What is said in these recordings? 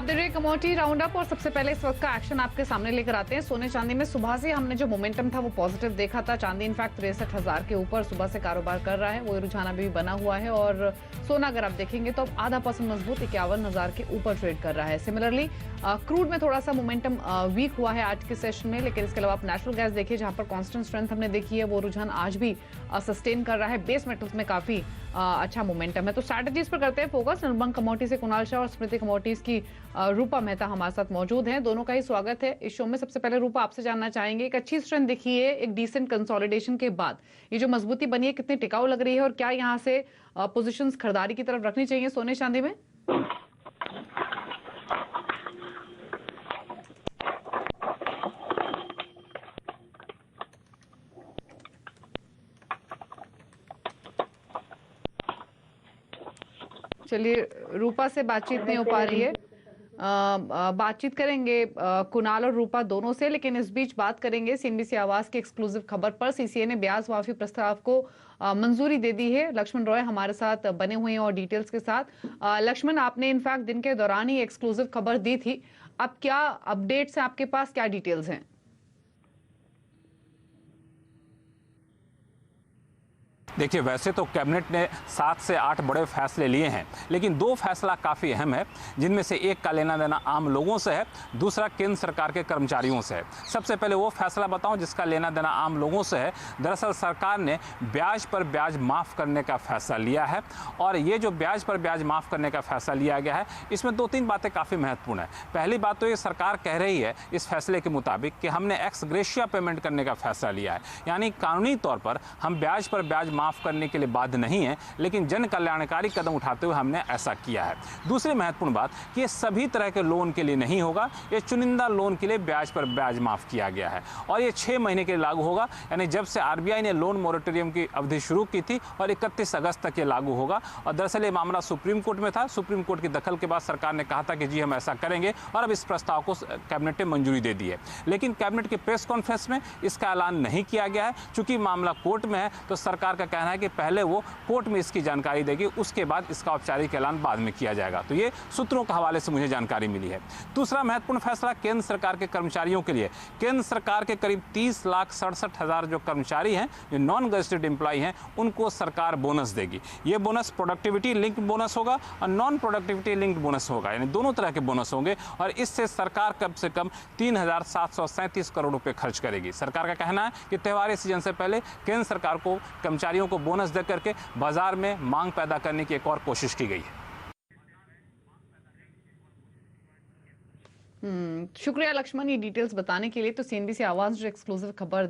आप देख रहे हैं कमोडिटी राउंड अप और सबसे पहले इस वक्त का एक्शन आपके सामने लेकर आते हैं। सोने चांदी में सुबह से हमने जो मोमेंटम था वो पॉजिटिव देखा था। चांदी इनफैक्ट 63,000 के ऊपर सुबह से कारोबार कर रहा है, वो रुझान अभी भी बना हुआ है और सोना अगर आप देखेंगे तो अब ½ मजबूत 51,000 के ऊपर ट्रेड कर रहा है। सिमिलरली क्रूड में थोड़ा सा मोमेंटम वीक हुआ है आज के सेशन में, लेकिन इसके अलावा आप नेचुरल गैस देखिए जहां पर कांस्टेंट स्ट्रेंथ हमने देखी है, वो रुझान आज भी सस्टेन कर रहा है। बेस मेटल्स में काफी अच्छा मोमेंटम है। तो स्ट्रैटेजीज पर करते हैं फोकस। निर्मंग कमोडिटी से कुणाल शाह और स्मृति कमोडिटीज की रूपा मेहता हमारे साथ मौजूद हैं। दोनों का ही स्वागत है इस शो में। सबसे पहले रूपा आपसे जानना चाहेंगे, एक अच्छी स्ट्रेंथ दिखी है एक डिसेंट कंसोलिडेशन के बाद, ये जो मजबूती बनी है कितनी टिकाऊ लग रही है और क्या यहाँ से पोजीशंस खरीदारी की तरफ रखनी चाहिए सोने चांदी में? चलिए, रूपा से बातचीत नहीं हो पा रही है। बातचीत करेंगे कुणाल और रूपा दोनों से, लेकिन इस बीच बात करेंगे सीएनबीसी आवाज की एक्सक्लूसिव खबर पर। सीसीए ने ब्याज माफी प्रस्ताव को मंजूरी दे दी है। लक्ष्मण रॉय हमारे साथ बने हुए हैं और डिटेल्स के साथ। लक्ष्मण, आपने इनफैक्ट दिन के दौरान ही एक्सक्लूसिव खबर दी थी, अब क्या अपडेट्स हैं आपके पास, क्या डिटेल्स हैं? देखिए, वैसे तो कैबिनेट ने 7 से 8 बड़े फैसले लिए हैं, लेकिन 2 फैसला काफ़ी अहम है, जिनमें से एक का लेना देना आम लोगों से है, दूसरा केंद्र सरकार के कर्मचारियों से है। सबसे पहले वो फैसला बताऊं जिसका लेना देना आम लोगों से है। दरअसल सरकार ने ब्याज पर ब्याज माफ़ करने का फैसला लिया है और ये जो ब्याज पर ब्याज माफ़ करने का फैसला लिया गया है, इसमें 2-3 बातें काफ़ी महत्वपूर्ण है। पहली बात तो ये सरकार कह रही है इस फैसले के मुताबिक कि हमने एक्स ग्रेशिया पेमेंट करने का फैसला लिया है, यानी कानूनी तौर पर हम ब्याज पर ब्याज माफ़ करने के लिए बाध्य नहीं है, लेकिन जन कल्याणकारी कदम उठाते हुए हमने ऐसा किया है। दूसरी महत्वपूर्ण बात कि ये सभी तरह के लोन के लिए नहीं होगा, ये चुनिंदा लोन के लिए ब्याज पर ब्याज माफ किया गया है और ये 6 महीने के लिए लागू होगा, यानी जब से आरबीआई ने लोन मोरेटोरियम की अवधि शुरू की थी और 31 अगस्त तक ये लागू होगा। और दरअसल ये मामला सुप्रीम कोर्ट में था। सुप्रीम कोर्ट की दखल के बाद सरकार ने कहा था कि जी हम ऐसा करेंगे और अब इस प्रस्ताव को कैबिनेट ने मंजूरी दे दी है। लेकिन कैबिनेट के प्रेस कॉन्फ्रेंस में इसका ऐलान नहीं किया गया है। चूंकि मामला कोर्ट में है तो सरकार का कहना है कि पहले वो कोर्ट में इसकी जानकारी देगी, उसके बाद इसका औपचारिक ऐलान बाद में किया जाएगा। तो ये सूत्रों के हवाले से मुझे जानकारी मिली है। दूसरा महत्वपूर्ण फैसला केंद्र सरकार के कर्मचारियों के लिए। केंद्र सरकार के करीब 30,67,000 जो कर्मचारी हैं, जो नॉन गजेटेड एम्प्लॉय हैं, उनको सरकार बोनस देगी। ये बोनस प्रोडक्टिविटी लिंक्ड बोनस होगा और नॉन प्रोडक्टिविटी लिंक्ड बोनस होगा, यानी दोनों तरह के बोनस होंगे और इससे सरकार कम से कम 3,737 करोड़ रुपए खर्च करेगी। सरकार का कहना है कि त्योहारी सीजन से पहले केंद्र सरकार को कर्मचारियों को बोनस दे करके बाजार में मांग पैदा करने की एक और कोशिश की गई है। शुक्रिया लक्ष्मण ये डिटेल्स बताने के लिए। तो सीएनबीसी आवाज जो एक्सक्लूसिव खबर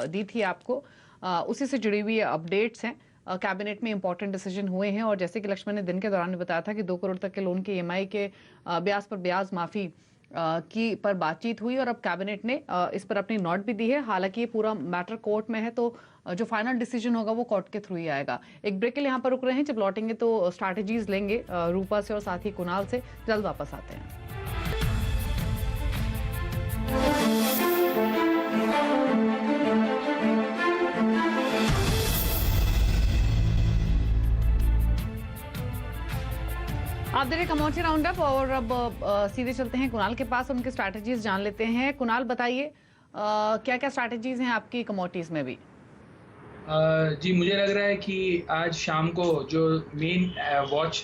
दी थी आपको, उसी से जुड़ी हुई अपडेट्स हैं। कैबिनेट में इंपॉर्टेंट डिसीजन हुए हैं और जैसे कि लक्ष्मण ने दिन के दौरान बताया था कि 2 करोड़ तक के लोन के ईएमआई के ब्याज पर ब्याज माफी की पर बातचीत हुई और अब कैबिनेट ने इस पर अपनी नोट भी दी है। हालांकि ये पूरा मैटर कोर्ट में है, तो जो फाइनल डिसीजन होगा वो कोर्ट के थ्रू ही आएगा। एक ब्रेक के लिए यहाँ पर रुक रहे हैं, जब लौटेंगे तो स्ट्रैटेजीज लेंगे रूपा से और साथ ही कुणाल से। जल्द वापस आते हैं। आप देख रहे कमोडिटी राउंड अप और अब सीधे चलते हैं कुणाल के पास, उनकी स्ट्रैटेजीज जान लेते हैं। कुणाल, बताइए क्या क्या स्ट्रैटेजीज हैं आपकी कमोडिटीज में भी? जी, मुझे लग रहा है कि आज शाम को जो main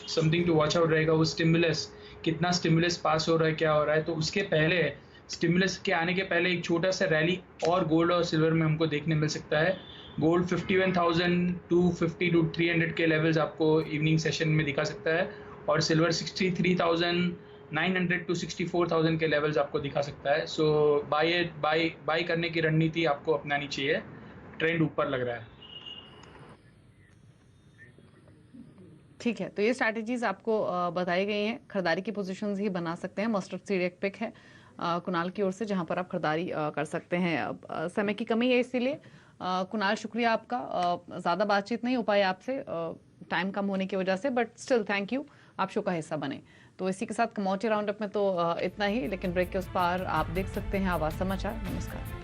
something to watch out रहेगा वो स्टिमुलस, कितना स्टिमुलस पास हो रहा है, क्या हो रहा है। तो उसके पहले, स्टिमुलस के आने के पहले एक छोटा सा रैली और गोल्ड और सिल्वर में हमको देखने मिल सकता है। गोल्ड 51,250 टू 300 के लेवल्स आपको इवनिंग सेशन में दिखा सकता है और सिल्वर 63,900 टू 64,000 के लेवल्स आपको दिखा सकता है। सो बाय करने की रणनीति आपको अपनानी चाहिए। ट्रेंड ऊपर लग रहा है। ठीक है, तो ये स्ट्रैटेजीज आपको बताई गई हैं। खरीदारी की पोजीशंस ही बना सकते हैं। मस्टर्ड सीड एक पिक है कुणाल की ओर से, जहां पर आप खरीदारी कर सकते हैं। अब समय की कमी है, इसीलिए कुणाल शुक्रिया आपका। ज़्यादा बातचीत नहीं हो पाई आपसे, टाइम कम होने की वजह से, बट स्टिल थैंक यू, आप शो का हिस्सा बने। तो इसी के साथ कमोडिटी राउंड अप में तो इतना ही, लेकिन ब्रेक के उस पार आप देख सकते हैं आवाज समाचार। नमस्कार।